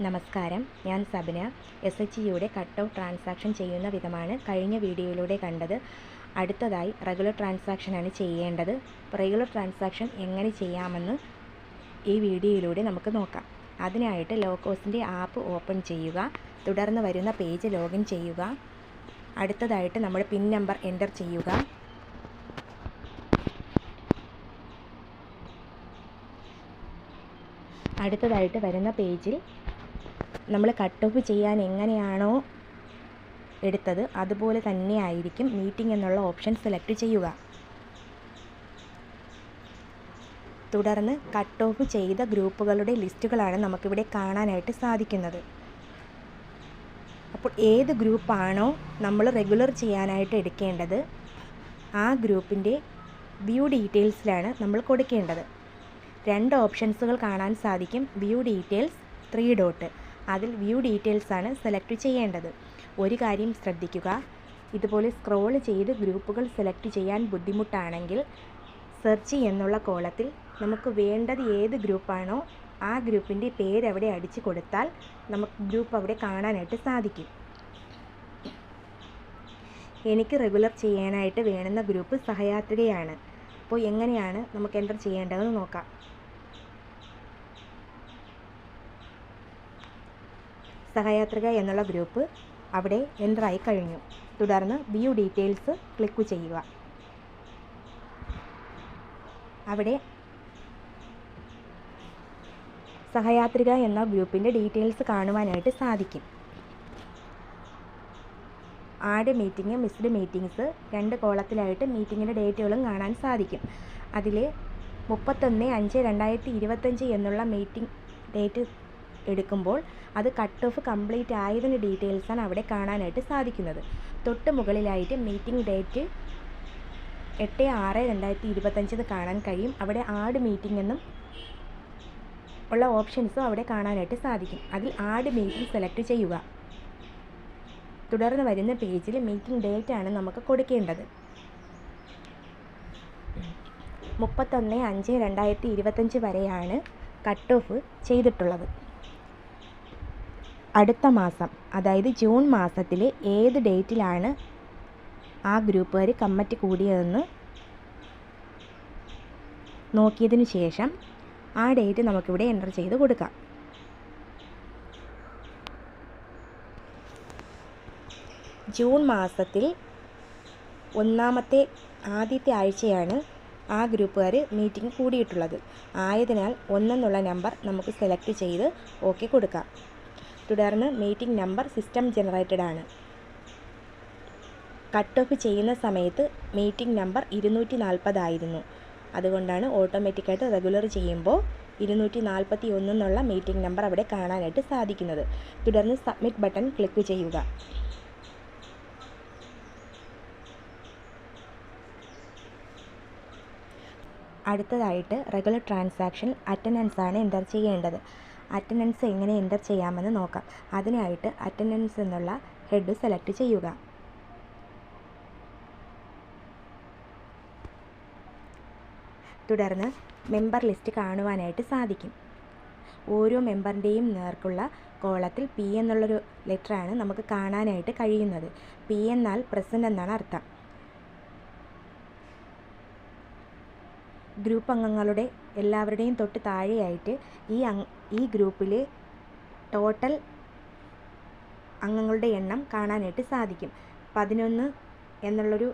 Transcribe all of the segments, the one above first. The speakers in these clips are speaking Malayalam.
നമസ്കാരം, ഞാൻ സബിന. SHUയുടെ കട്ട് ഔട്ട് ട്രാൻസാക്ഷൻ ചെയ്യുന്ന വിധമാണ് കഴിഞ്ഞ വീഡിയോയിലൂടെ കണ്ടത്. അടുത്തതായി റെഗുലർ ട്രാൻസാക്ഷനാണ് ചെയ്യേണ്ടത്. റെഗുലർ ട്രാൻസാക്ഷൻ എങ്ങനെ ചെയ്യാമെന്ന് ഈ വീഡിയോയിലൂടെ നമുക്ക് നോക്കാം. അതിനായിട്ട് ലോക്കോസിൻ്റെ ആപ്പ് ഓപ്പൺ ചെയ്യുക. തുടർന്ന് വരുന്ന പേജ് ലോഗിൻ ചെയ്യുക. അടുത്തതായിട്ട് നമ്മുടെ പിൻ നമ്പർ എൻ്റർ ചെയ്യുക. അടുത്തതായിട്ട് വരുന്ന പേജിൽ നമ്മൾ കട്ട് ഓഫ് ചെയ്യാൻ എങ്ങനെയാണോ എടുത്തത് അതുപോലെ തന്നെ ആയിരിക്കും മീറ്റിംഗ് എന്നുള്ള ഓപ്ഷൻ സെലക്ട് ചെയ്യുക. തുടർന്ന് കട്ട് ഓഫ് ചെയ്ത ഗ്രൂപ്പുകളുടെ ലിസ്റ്റുകളാണ് നമുക്കിവിടെ കാണാനായിട്ട് സാധിക്കുന്നത്. അപ്പോൾ ഏത് ഗ്രൂപ്പാണോ നമ്മൾ റെഗുലർ ചെയ്യാനായിട്ട് എടുക്കേണ്ടത് ആ ഗ്രൂപ്പിൻ്റെ വ്യൂ ഡീറ്റെയിൽസിലാണ് നമ്മൾ കൊടുക്കേണ്ടത്. രണ്ട് ഓപ്ഷൻസുകൾ കാണാൻ സാധിക്കും. വ്യൂ ഡീറ്റെയിൽസ് 3 ഡോട്ട്, അതിൽ വ്യൂ ഡീറ്റെയിൽസ് ആണ് സെലക്ട് ചെയ്യേണ്ടത്. ഒരു കാര്യം ശ്രദ്ധിക്കുക, ഇതുപോലെ സ്ക്രോൾ ചെയ്ത് ഗ്രൂപ്പുകൾ സെലക്ട് ചെയ്യാൻ ബുദ്ധിമുട്ടാണെങ്കിൽ സെർച്ച് എന്നുള്ള കോളത്തിൽ നമുക്ക് വേണ്ടത് ഏത് ഗ്രൂപ്പാണോ ആ ഗ്രൂപ്പിൻ്റെ പേര് അവിടെ അടിച്ചു കൊടുത്താൽ നമുക്ക് ഗ്രൂപ്പ് അവിടെ കാണാനായിട്ട് സാധിക്കും. എനിക്ക് റെഗുലർ ചെയ്യാനായിട്ട് വേണ്ടുന്ന ഗ്രൂപ്പ് സഹയാത്രികയാണ്. അപ്പോൾ എങ്ങനെയാണ് നമുക്ക് എൻ്റർ ചെയ്യേണ്ടതെന്ന് നോക്കാം. സഹയാത്രിക എന്നുള്ള ഗ്രൂപ്പ് അവിടെ എൻ്ററായി കഴിഞ്ഞു. തുടർന്ന് വ്യൂ ഡീറ്റെയിൽസ് ക്ലിക്ക് ചെയ്യുക. അവിടെ സഹയാത്രിക എന്ന ഗ്രൂപ്പിൻ്റെ ഡീറ്റെയിൽസ് കാണുവാനായിട്ട് സാധിക്കും. ആഡ് മീറ്റിംഗ്, മിസ്ഡ് മീറ്റിംഗ്സ് 2 കോളത്തിലായിട്ട് മീറ്റിങ്ങിൻ്റെ ഡേറ്റുകളും കാണാൻ സാധിക്കും. അതിൽ 31/5/2025 എന്നുള്ള മീറ്റിംഗ് ഡേറ്റ് എടുക്കുമ്പോൾ അത് കട്ട് ഓഫ് കംപ്ലീറ്റ് ആയതിൻ്റെ ഡീറ്റെയിൽസാണ് അവിടെ കാണാനായിട്ട് സാധിക്കുന്നത്. തൊട്ട് മുകളിലായിട്ട് മീറ്റിംഗ് ഡേറ്റ് 8/6/2025 കാണാൻ കഴിയും. അവിടെ ആഡ് മീറ്റിംഗ് എന്നും ഉള്ള ഓപ്ഷൻസും അവിടെ കാണാനായിട്ട് സാധിക്കും. അതിൽ ആഡ് മീറ്റിംഗ് സെലക്ട് ചെയ്യുക. തുടർന്ന് വരുന്ന പേജിൽ മീറ്റിംഗ് ഡേറ്റ് ആണ് നമുക്ക് കൊടുക്കേണ്ടത്. 31/5/2025 വരെയാണ് കട്ട് ഓഫ് ചെയ്തിട്ടുള്ളത്. അടുത്ത മാസം, അതായത് ജൂൺ മാസത്തിലെ ഏത് ഡേറ്റിലാണ് ആ ഗ്രൂപ്പുകാർ കമ്മിറ്റി കൂടിയതെന്ന് നോക്കിയതിന് ശേഷം ആ ഡേറ്റ് നമുക്കിവിടെ എൻ്റർ ചെയ്ത് കൊടുക്കാം. ജൂൺ മാസത്തിൽ ആദ്യത്തെ ആഴ്ചയാണ് ആ ഗ്രൂപ്പുകാർ മീറ്റിംഗ് കൂടിയിട്ടുള്ളത്. ആയതിനാൽ 1 എന്നുള്ള നമ്പർ നമുക്ക് സെലക്ട് ചെയ്ത് ഓക്കെ കൊടുക്കാം. തുടർന്ന് മീറ്റിംഗ് നമ്പർ സിസ്റ്റം ജനറേറ്റഡ് ആണ്. കട്ട് ഓഫ് ചെയ്യുന്ന സമയത്ത് മീറ്റിംഗ് നമ്പർ 240 ആയിരുന്നു. അതുകൊണ്ടാണ് ഓട്ടോമാറ്റിക്കായിട്ട് റെഗുലർ ചെയ്യുമ്പോൾ 241 എന്നുള്ള മീറ്റിംഗ് നമ്പർ അവിടെ കാണാനായിട്ട് സാധിക്കുന്നത്. തുടർന്ന് സബ്മിറ്റ് ബട്ടൺ ക്ലിക്ക് ചെയ്യുക. അടുത്തതായിട്ട് റെഗുലർ ട്രാൻസാക്ഷൻ അറ്റൻഡൻസ് ആണ് എൻ്റർ ചെയ്യേണ്ടത്. അറ്റൻഡൻസ് എങ്ങനെ എൻ്റർ ചെയ്യാമെന്ന് നോക്കാം. അതിനായിട്ട് അറ്റൻഡൻസ് എന്നുള്ള ഹെഡ് സെലക്ട് ചെയ്യുക. തുടർന്ന് മെമ്പർ ലിസ്റ്റ് കാണുവാനായിട്ട് സാധിക്കും. ഓരോ മെമ്പറിൻ്റെയും നേർക്കുള്ള കോളത്തിൽ P എന്നുള്ളൊരു ലെറ്ററാണ് നമുക്ക് കാണാനായിട്ട് കഴിയുന്നത്. P എന്നാൽ പ്രസൻറ്റ് എന്നാണ് അർത്ഥം. ഗ്രൂപ്പ് അംഗങ്ങളുടെ എല്ലാവരുടെയും തൊട്ട് താഴെയായിട്ട് ഈ ഗ്രൂപ്പിലെ ടോട്ടൽ അംഗങ്ങളുടെ എണ്ണം കാണാനായിട്ട് സാധിക്കും. 11 എന്നുള്ളൊരു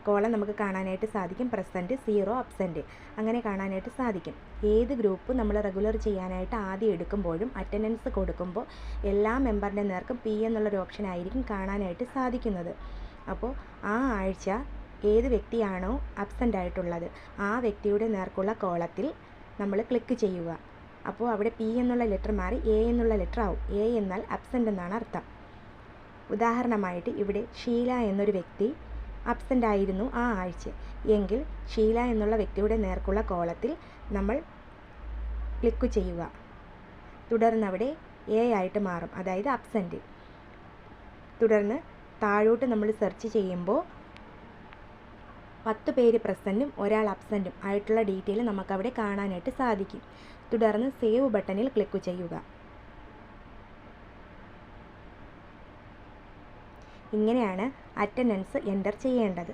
കോളം നമുക്ക് കാണാനായിട്ട് സാധിക്കും. പ്രസൻറ്റ്, 0, അബ്സെൻറ്റ് അങ്ങനെ കാണാനായിട്ട് സാധിക്കും. ഏത് ഗ്രൂപ്പ് നമ്മൾ റെഗുലർ ചെയ്യാനായിട്ട് ആദ്യം എടുക്കുമ്പോഴും അറ്റൻഡൻസ് കൊടുക്കുമ്പോൾ എല്ലാ മെമ്പറിൻ്റെ നേർക്കും P എന്നുള്ളൊരു ഓപ്ഷൻ ആയിരിക്കും കാണാനായിട്ട് സാധിക്കുന്നത്. അപ്പോൾ ആ ആഴ്ച ഏത് വ്യക്തിയാണോ അബ്സെൻ്റ് ആയിട്ടുള്ളത് ആ വ്യക്തിയുടെ നേർക്കുള്ള കോളത്തിൽ നമ്മൾ ക്ലിക്ക് ചെയ്യുക. അപ്പോൾ അവിടെ P എന്നുള്ള ലെറ്റർ മാറി A എന്നുള്ള ലെറ്റർ ആവും. A എന്നാൽ അബ്സെൻ്റ് എന്നാണ് അർത്ഥം. ഉദാഹരണമായിട്ട് ഇവിടെ ഷീല എന്നൊരു വ്യക്തി അബ്സെൻ്റ് ആയിരുന്നു ആ ആഴ്ച എങ്കിൽ ഷീല എന്നുള്ള വ്യക്തിയുടെ നേർക്കുള്ള കോളത്തിൽ നമ്മൾ ക്ലിക്ക് ചെയ്യുക. തുടർന്ന് അവിടെ A ആയിട്ട് മാറും, അതായത് അബ്സെൻ്റ്. തുടർന്ന് താഴോട്ട് നമ്മൾ സെർച്ച് ചെയ്യുമ്പോൾ 10 പേര് പ്രസൻറ്റും ഒരാൾ അബ്സെൻറ്റും ആയിട്ടുള്ള ഡീറ്റെയിൽ നമുക്കവിടെ കാണാനായിട്ട് സാധിക്കും. തുടർന്ന് സേവ് ബട്ടണിൽ ക്ലിക്ക് ചെയ്യുക. ഇങ്ങനെയാണ് അറ്റൻഡൻസ് എൻ്റർ ചെയ്യേണ്ടത്.